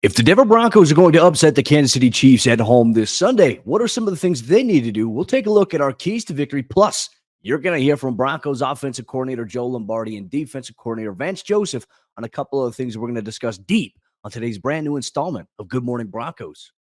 If the Denver Broncos are going to upset the Kansas City Chiefs at home this Sunday, what are some of the things they need to do? We'll take a look at our keys to victory. Plus, you're going to hear from Broncos offensive coordinator Joe Lombardi and defensive coordinator Vance Joseph on a couple of things we're going to discuss deep on today's brand new installment of Good Morning Broncos.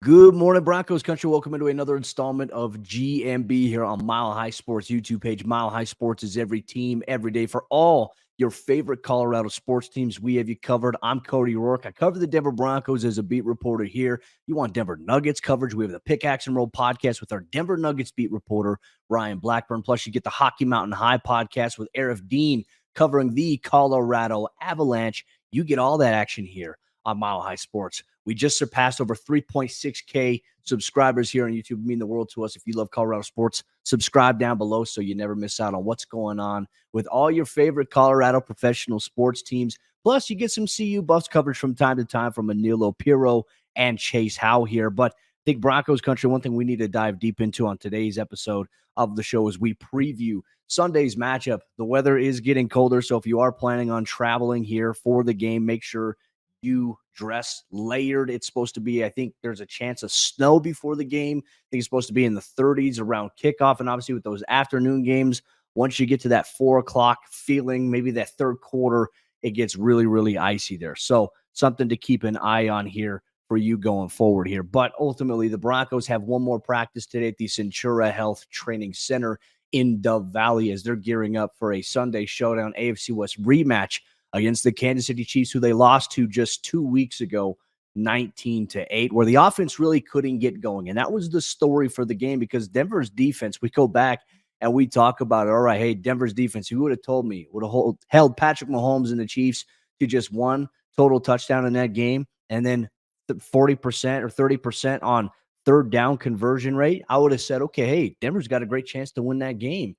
Good morning, Broncos country. Welcome into another installment of GMB here on Mile High Sports YouTube page. Mile High Sports is every team, every day for all your favorite Colorado sports teams. We have you covered. I'm Cody Roark. I cover the Denver Broncos as a beat reporter here. You want Denver Nuggets coverage? We have the Pickaxe and Roll podcast with our Denver Nuggets beat reporter, Ryan Blackburn. Plus, you get the Hockey Mountain High podcast with Arif Dean covering the Colorado Avalanche. You get all that action here on Mile High Sports. We just surpassed over 3.6K subscribers here on YouTube. It means the world to us. If you love Colorado sports, subscribe down below so you never miss out on what's going on with all your favorite Colorado professional sports teams. Plus, you get some CU Buffs coverage from time to time from Anilo Piro and Chase Howe here. But I think Broncos country, one thing we need to dive deep into on today's episode of the show is we preview Sunday's matchup. The weather is getting colder, so if you are planning on traveling here for the game, make sure you dress layered. It's supposed to be, I think there's a chance of snow before the game. I think it's supposed to be in the 30s around kickoff. And obviously with those afternoon games, once you get to that 4 o'clock feeling, maybe that third quarter, it gets really, really icy there. So something to keep an eye on here for you going forward here. But ultimately, the Broncos have one more practice today at the Centura Health Training Center in Dove Valley as they're gearing up for a Sunday showdown AFC West rematch against the Kansas City Chiefs, who they lost to just 2 weeks ago, 19-8, where the offense really couldn't get going. And that was the story for the game because Denver's defense, we go back and we talk about it. All right, hey, Denver's defense, who would have told me, would have held Patrick Mahomes and the Chiefs to just one total touchdown in that game and then 40% or 30% on third down conversion rate? I would have said, okay, hey, Denver's got a great chance to win that game.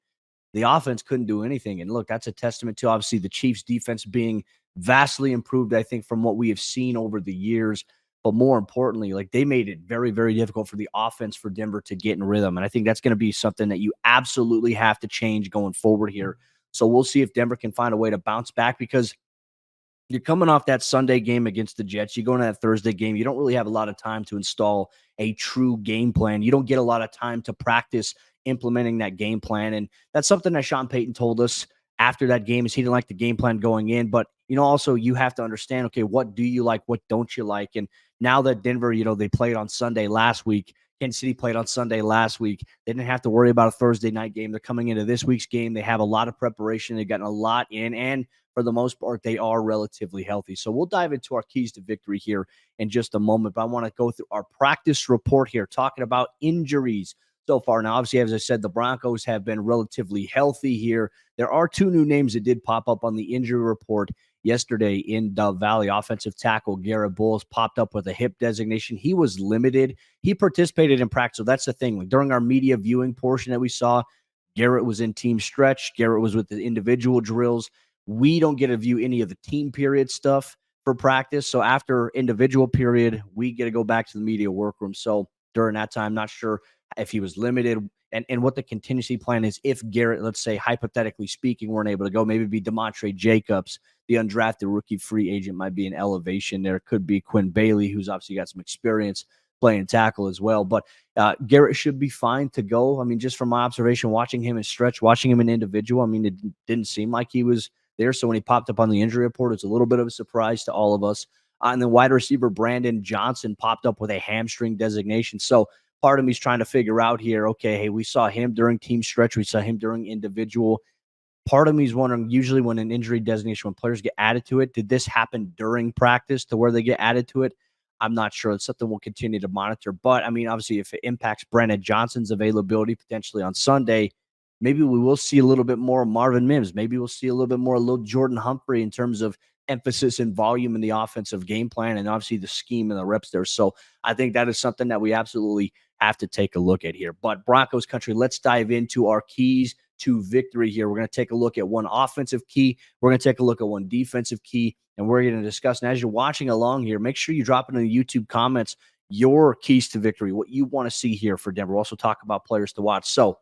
The offense couldn't do anything. And look, that's a testament to obviously the Chiefs defense being vastly improved, I think, from what we have seen over the years. But more importantly, like they made it very, very difficult for the offense for Denver to get in rhythm. And I think that's going to be something that you absolutely have to change going forward here. So we'll see if Denver can find a way to bounce back because you're coming off that Sunday game against the Jets. You go into that Thursday game. You don't really have a lot of time to install a true game plan. You don't get a lot of time to practice implementing that game plan. And that's something that Sean Payton told us after that game is he didn't like the game plan going in. But, also you have to understand, okay, what do you like? What don't you like? And now that Denver, they played on Sunday last week, Kansas City played on Sunday last week. They didn't have to worry about a Thursday night game. They're coming into this week's game. They have a lot of preparation. They've gotten a lot in, and for the most part, they are relatively healthy. So we'll dive into our keys to victory here in just a moment. But I want to go through our practice report here, talking about injuries so far. Now, obviously, as I said, the Broncos have been relatively healthy here. There are two new names that did pop up on the injury report yesterday in Dove Valley. Offensive tackle Garrett Bowles popped up with a hip designation. He was limited. He participated in practice. So that's the thing. Like during our media viewing portion that we saw, Garrett was in team stretch. Garrett was with the individual drills. We don't get to view any of the team period stuff for practice. So after individual period, we get to go back to the media workroom. So during that time, not sure if he was limited and what the contingency plan is. If Garrett, let's say, hypothetically speaking, weren't able to go, maybe be Demontre Jacobs, the undrafted rookie free agent, might be an elevation. There could be Quinn Bailey, who's obviously got some experience playing tackle as well. But Garrett should be fine to go. I mean, just from my observation, watching him in stretch, watching him in individual, I mean, it didn't seem like he was there. So when he popped up on the injury report, it's a little bit of a surprise to all of us. And then wide receiver Brandon Johnson popped up with a hamstring designation. So part of me is trying to figure out here, okay, hey, we saw him during team stretch. We saw him during individual. Part of me is wondering, usually when an injury designation, when players get added to it, did this happen during practice to where they get added to it? I'm not sure. It's something we'll continue to monitor. But, I mean, obviously, if it impacts Brandon Johnson's availability potentially on Sunday, maybe we will see a little bit more Marvin Mims. Maybe we'll see a little bit more little Jordan Humphrey in terms of emphasis and volume in the offensive game plan and obviously the scheme and the reps there. So I think that is something that we absolutely have to take a look at here. But Broncos country, let's dive into our keys to victory here. We're going to take a look at one offensive key. We're going to take a look at one defensive key, and we're going to discuss. And as you're watching along here, make sure you drop it in the YouTube comments your keys to victory, what you want to see here for Denver. We'll also talk about players to watch. So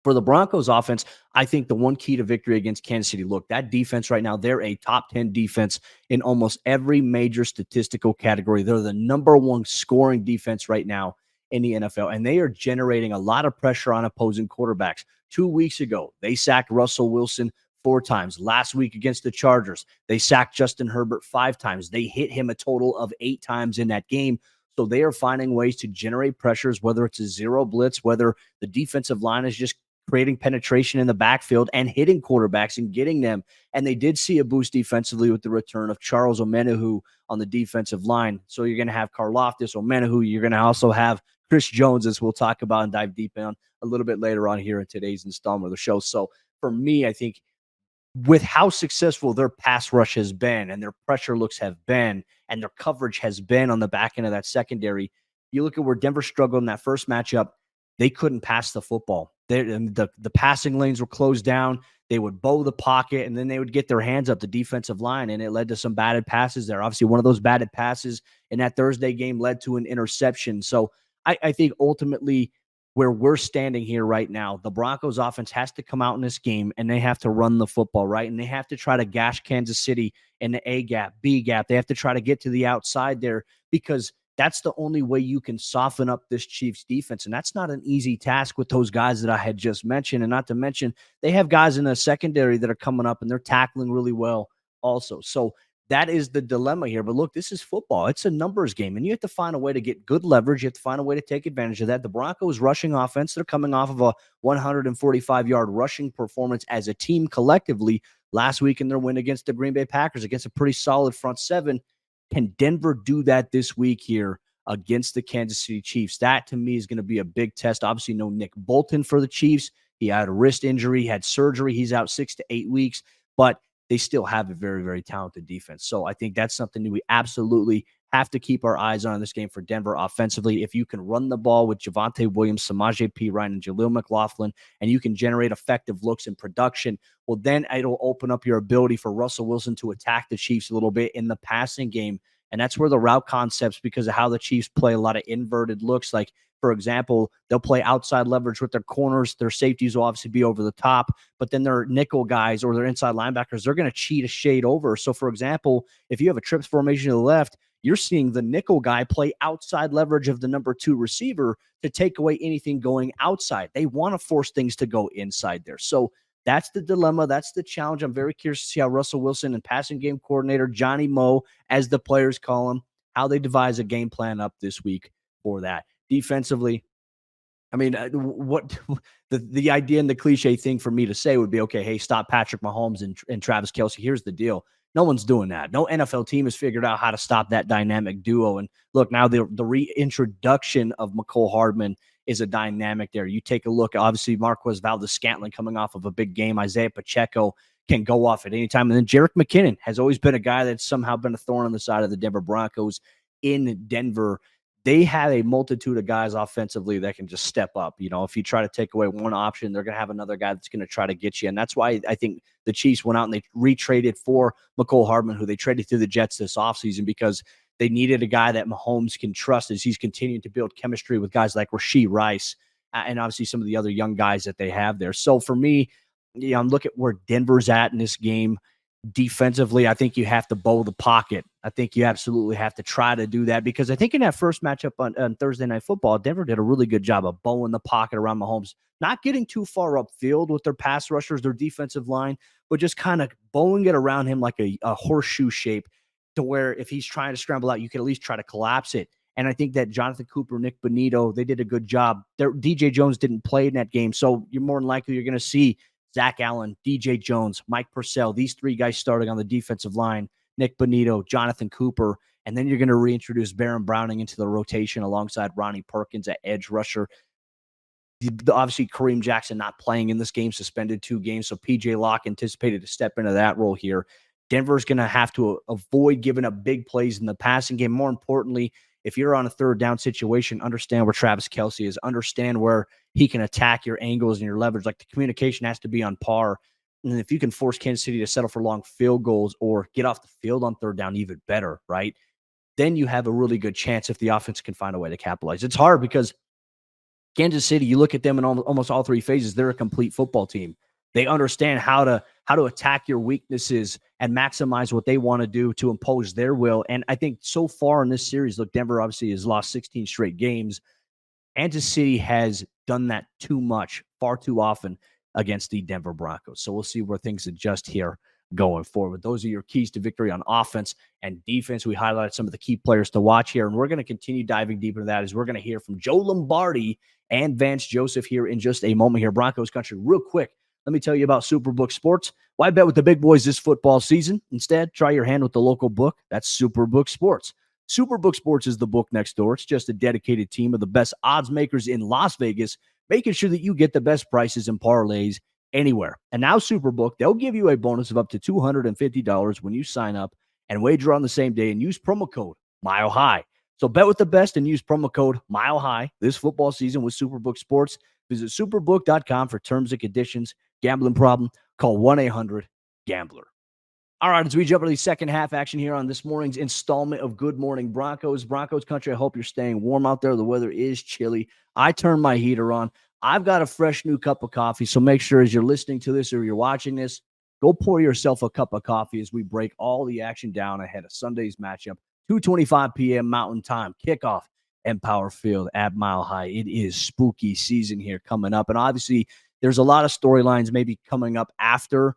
for the Broncos offense, I think the one key to victory against Kansas City, look, that defense right now, they're a top 10 defense in almost every major statistical category. They're the number one scoring defense right now in the NFL, and they are generating a lot of pressure on opposing quarterbacks. 2 weeks ago, they sacked Russell Wilson 4 times. Last week against the Chargers, they sacked Justin Herbert 5 times. They hit him a total of 8 times in that game. So they are finding ways to generate pressures, whether it's a zero blitz, whether the defensive line is just creating penetration in the backfield and hitting quarterbacks and getting them. And they did see a boost defensively with the return of Charles Omenihu on the defensive line. So you're going to have Karlaftis, Omenihu. You're going to also have Chris Jones, as we'll talk about and dive deep on a little bit later on here in today's installment of the show. So for me, I think with how successful their pass rush has been and their pressure looks have been and their coverage has been on the back end of that secondary, you look at where Denver struggled in that first matchup, they couldn't pass the football. The passing lanes were closed down. They would bow the pocket, and then they would get their hands up the defensive line, and it led to some batted passes there. Obviously, one of those batted passes in that Thursday game led to an interception. So I think ultimately where we're standing here right now, the Broncos offense has to come out in this game and they have to run the football, right? And they have to try to gash Kansas City in the A gap, B gap. They have to try to get to the outside there because that's the only way you can soften up this Chiefs defense. And that's not an easy task with those guys that I had just mentioned. And not to mention, they have guys in the secondary that are coming up and they're tackling really well also. So that is the dilemma here. But look, this is football. It's a numbers game, and you have to find a way to get good leverage. You have to find a way to take advantage of that. The Broncos rushing offense, they're coming off of a 145-yard rushing performance as a team collectively last week in their win against the Green Bay Packers against a pretty solid front seven. Can Denver do that this week here against the Kansas City Chiefs? That, to me, is going to be a big test. Obviously, no Nick Bolton for the Chiefs. He had a wrist injury, had surgery. He's out 6 to 8 weeks. But they still have a very, very talented defense. So I think that's something that we absolutely have to keep our eyes on in this game for Denver offensively. If you can run the ball with Javonte Williams, Samaje Perine, and Jaleel McLaughlin, and you can generate effective looks in production, well, then it'll open up your ability for Russell Wilson to attack the Chiefs a little bit in the passing game. And that's where the route concepts, because of how the Chiefs play a lot of inverted looks, like, for example, they'll play outside leverage with their corners. Their safeties will obviously be over the top, but then their nickel guys or their inside linebackers, they're going to cheat a shade over. So, for example, if you have a trips formation to the left, you're seeing the nickel guy play outside leverage of the number 2 receiver to take away anything going outside. They want to force things to go inside there. So that's the dilemma. That's the challenge. I'm very curious to see how Russell Wilson and passing game coordinator Johnny Moe, as the players call him, how they devise a game plan up this week for that. Defensively, I mean, what the idea and the cliche thing for me to say would be, okay, hey, stop Patrick Mahomes and Travis Kelce. Here's the deal. No one's doing that. No NFL team has figured out how to stop that dynamic duo. And look, now the reintroduction of McCole Hardman is a dynamic there. You take a look, obviously, Marquez Valdes-Scantling coming off of a big game. Isaiah Pacheco can go off at any time. And then Jerick McKinnon has always been a guy that's somehow been a thorn on the side of the Denver Broncos in Denver. They have a multitude of guys offensively that can just step up. You know, if you try to take away one option, they're going to have another guy that's going to try to get you. And that's why I think the Chiefs went out and they retraded for McCole Hardman, who they traded through the Jets this offseason, because they needed a guy that Mahomes can trust as he's continuing to build chemistry with guys like Rashee Rice and obviously some of the other young guys that they have there. So for me, you know, I'm looking at where Denver's at in this game. Defensively, I think you have to bow the pocket. I think you absolutely have to try to do that, because I think in that first matchup on Thursday Night Football, Denver did a really good job of bowing the pocket around Mahomes, not getting too far upfield with their pass rushers, their defensive line, but just kind of bowing it around him like a horseshoe shape, to where if he's trying to scramble out, you can at least try to collapse it. And I think that Jonathan Cooper, Nick Bonito, they did a good job. DJ Jones didn't play in that game, so you're more than likely you're going to see Zach Allen, DJ Jones, Mike Purcell, these 3 guys starting on the defensive line, Nick Bonito, Jonathan Cooper, and then you're going to reintroduce Baron Browning into the rotation alongside Ronnie Perkins at edge rusher. Obviously, Kareem Jackson not playing in this game, suspended 2 games, so PJ Locke anticipated to step into that role here. Denver's going to have to avoid giving up big plays in the passing game. More importantly, if you're on a third down situation, understand where Travis Kelce is. Understand where he can attack your angles and your leverage. Like, the communication has to be on par. And if you can force Kansas City to settle for long field goals or get off the field on third down, even better, right? then you have a really good chance if the offense can find a way to capitalize. It's hard because Kansas City, you look at them in almost all three phases, they're a complete football team. They understand how to attack your weaknesses and maximize what they want to do to impose their will. And I think so far in this series, look, Denver obviously has lost 16 straight games. Kansas City has done that too much, far too often against the Denver Broncos. So we'll see where things adjust here going forward. Those are your keys to victory on offense and defense. We highlighted some of the key players to watch here, and we're going to continue diving deeper into that as we're going to hear from Joe Lombardi and Vance Joseph here in just a moment here. Broncos country, real quick, let me tell you about Superbook Sports. Why bet with the big boys this football season? Instead, try your hand with the local book. That's Superbook Sports. Superbook Sports is the book next door. It's just a dedicated team of the best odds makers in Las Vegas, making sure that you get the best prices and parlays anywhere. And now Superbook, they'll give you a bonus of up to $250 when you sign up and wager on the same day and use promo code Mile High. So bet with the best and use promo code Mile High this football season with Superbook Sports. Visit superbook.com for terms and conditions. Gambling problem? Call 1-800-GAMBLER. All right, as we jump into the second half action here on this morning's installment of Good Morning Broncos. Broncos country, I hope you're staying warm out there. The weather is chilly. I turned my heater on. I've got a fresh new cup of coffee, so make sure as you're listening to this or you're watching this, go pour yourself a cup of coffee as we break all the action down ahead of Sunday's matchup, 2:25 p.m. Mountain Time, kickoff Empower Field at Mile High. It is spooky season here coming up, and obviously there's a lot of storylines maybe coming up after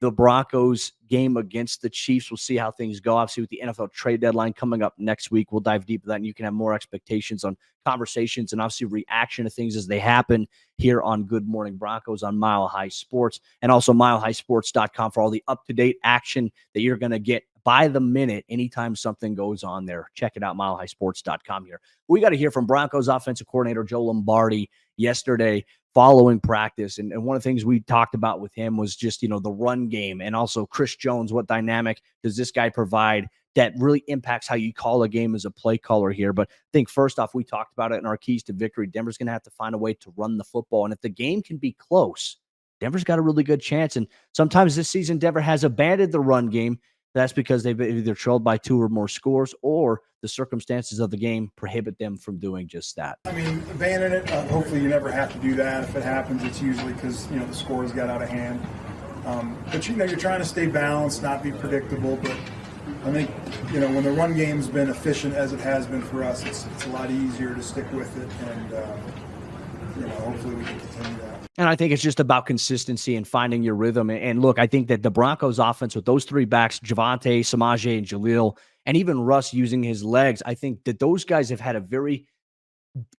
the Broncos game against the Chiefs. We'll see how things go. Obviously, with the NFL trade deadline coming up next week, we'll dive deep into that, and you can have more expectations on conversations and obviously reaction to things as they happen here on Good Morning Broncos on Mile High Sports, and also milehighsports.com for all the up-to-date action that you're going to get by the minute anytime something goes on there. Check it out, milehighsports.com here. We got to hear from Broncos offensive coordinator Joe Lombardi yesterday following practice. And one of the things we talked about with him was just, the run game, and also Chris Jones. What dynamic does this guy provide that really impacts how you call a game as a play caller here? But I think first off, we talked about it in our keys to victory. Denver's going to have to find a way to run the football. And if the game can be close, Denver's got a really good chance. And sometimes this season, Denver has abandoned the run game. That's because they've either trailed by 2 or more scores, or the circumstances of the game prohibit them from doing just that. I mean, abandon it. Hopefully you never have to do that. If it happens, it's usually because, the scores got out of hand. But, you're trying to stay balanced, not be predictable. But I think, when the run game's been efficient as it has been for us, it's a lot easier to stick with it. And, hopefully we can continue that. And I think it's just about consistency and finding your rhythm. And look, I think that the Broncos offense with those 3 backs, Javonte, Samaje, and Jaleel, and even Russ using his legs, I think that those guys have had a very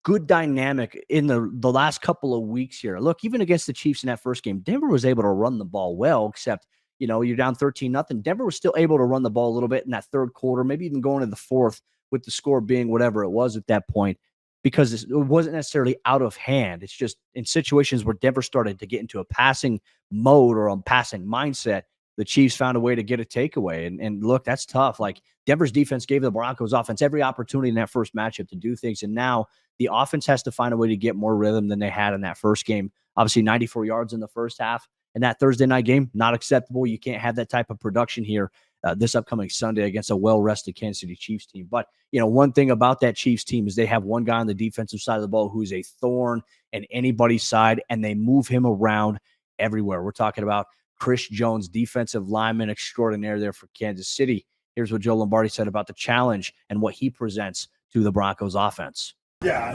good dynamic in the last couple of weeks here. Look, even against the Chiefs in that first game, Denver was able to run the ball well, except, you're down 13-0. Denver was still able to run the ball a little bit in that third quarter, maybe even going to the fourth, with the score being whatever it was at that point, because it wasn't necessarily out of hand. It's just in situations where Denver started to get into a passing mode or a passing mindset, the Chiefs found a way to get a takeaway. And look, that's tough. Like, Denver's defense gave the Broncos offense every opportunity in that first matchup to do things. And now the offense has to find a way to get more rhythm than they had in that first game. Obviously, 94 yards in the first half. And that Thursday night game, not acceptable. You can't have that type of production here this upcoming Sunday against a well-rested Kansas City Chiefs team. But, one thing about that Chiefs team is they have one guy on the defensive side of the ball who is a thorn in anybody's side, and they move him around everywhere. We're talking about Chris Jones, defensive lineman extraordinaire there for Kansas City. Here's what Joe Lombardi said about the challenge and what he presents to the Broncos offense. Yeah,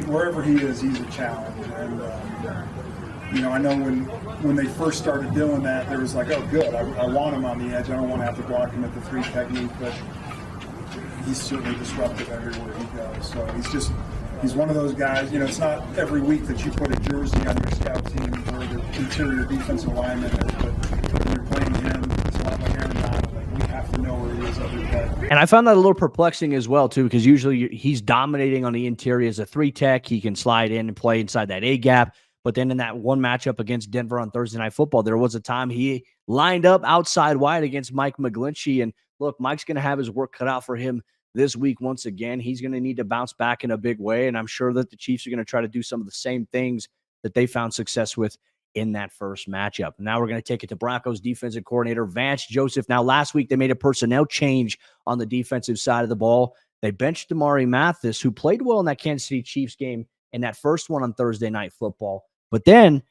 wherever he is, he's a challenge. And, I know when they first started doing that, there was like, oh, good, I want him on the edge. I don't want to have to block him at the 3 technique, but he's certainly disruptive everywhere he goes. So he's one of those guys. It's not every week that you put a jersey on your scout team where the interior defensive lineman is, but when you're playing him, it's a lot like Aaron Donald. Like, we have to know where he is every play. And I found that a little perplexing as well, too, because usually he's dominating on the interior as a 3 tech. He can slide in and play inside that A gap. But then in that one matchup against Denver on Thursday Night Football, there was a time he lined up outside wide against Mike McGlinchey. And look, Mike's going to have his work cut out for him this week once again. He's going to need to bounce back in a big way. And I'm sure that the Chiefs are going to try to do some of the same things that they found success with in that first matchup. Now we're going to take it to Broncos defensive coordinator Vance Joseph. Now, last week they made a personnel change on the defensive side of the ball. They benched Damari Mathis, who played well in that Kansas City Chiefs game in that first one on Thursday Night Football. But then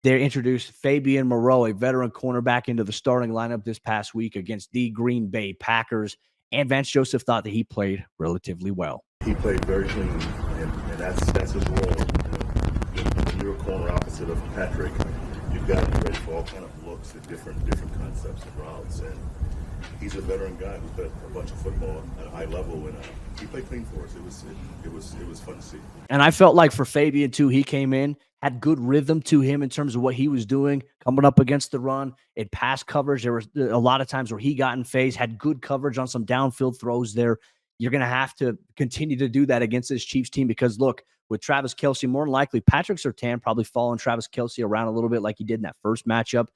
they introduced Fabian Moreau, a veteran cornerback, into the starting lineup this past week against the Green Bay Packers. And Vance Joseph thought that he played relatively well. He played very clean, and that's his role. When you're a corner opposite of Patrick, you've got to be ready for all kind of looks at different concepts and routes. And he's a veteran guy who's played a bunch of football at a high level, and he played clean for us. It was fun to see. And I felt like for Fabian too, he came in, had good rhythm to him in terms of what he was doing, coming up against the run, in pass coverage. There were a lot of times where he got in phase, had good coverage on some downfield throws there. You're going to have to continue to do that against this Chiefs team because, look, with Travis Kelce, more than likely, Patrick Surtain probably following Travis Kelce around a little bit like he did in that first matchup.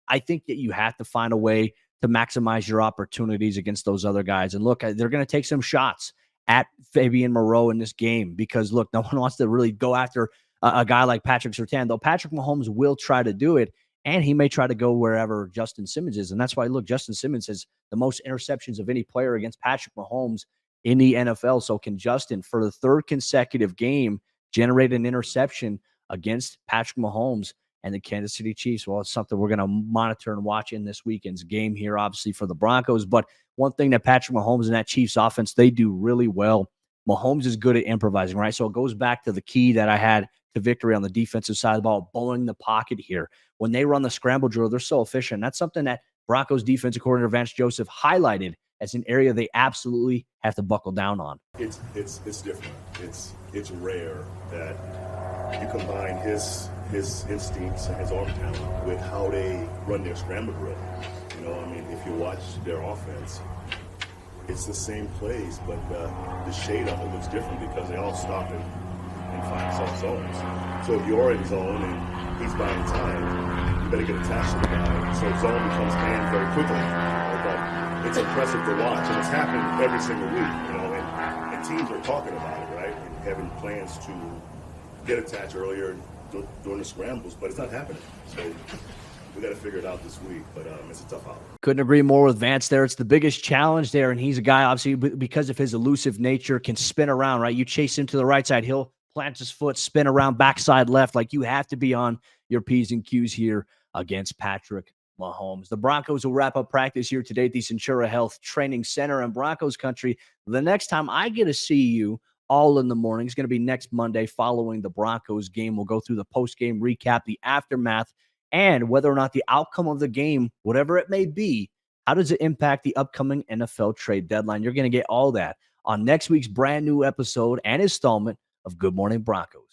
I think that you have to find a way to maximize your opportunities against those other guys. And look, they're going to take some shots at Fabian Moreau in this game because, look, no one wants to really go after a guy like Patrick Surtain, though Patrick Mahomes will try to do it, and he may try to go wherever Justin Simmons is. And that's why, look, Justin Simmons has the most interceptions of any player against Patrick Mahomes in the NFL. So can Justin, for the third consecutive game, generate an interception against Patrick Mahomes and the Kansas City Chiefs? Well, it's something we're going to monitor and watch in this weekend's game here, obviously, for the Broncos. But one thing that Patrick Mahomes and that Chiefs offense, they do really well. Mahomes is good at improvising, right? So it goes back to the key that I had to victory on the defensive side of the ball, blowing the pocket here. When they run the scramble drill, they're so efficient. That's something that Broncos defensive coordinator Vance Joseph highlighted as an area they absolutely have to buckle down on. It's different. It's rare that you combine his instincts and his arm talent with how they run their scramble drill. You know, I mean, if you watch their offense, it's the same plays, but the shade of it looks different because they all stop in 5 zones. So if you're in zone and he's buying time, you better get attached to the guy. So zone becomes man very quickly. But it's impressive to watch, and it's happened every single week. You know, and teams are talking about it, right? And having plans to get attached earlier during the scrambles, but it's not happening. So we got to figure it out this week, but it's a tough hour. Couldn't agree more with Vance there. It's the biggest challenge there, and he's a guy, obviously, because of his elusive nature, can spin around, right? You chase him to the right side, he'll plant his foot, spin around backside left. Like, you have to be on your P's and Q's here against Patrick Mahomes. The Broncos will wrap up practice here today at the Centura Health Training Center in Broncos country. The next time I get to see you all in the morning is going to be next Monday following the Broncos game. We'll go through the post-game recap, the aftermath, and whether or not the outcome of the game, whatever it may be, how does it impact the upcoming NFL trade deadline? You're going to get all that on next week's brand new episode and installment of Good Morning Broncos.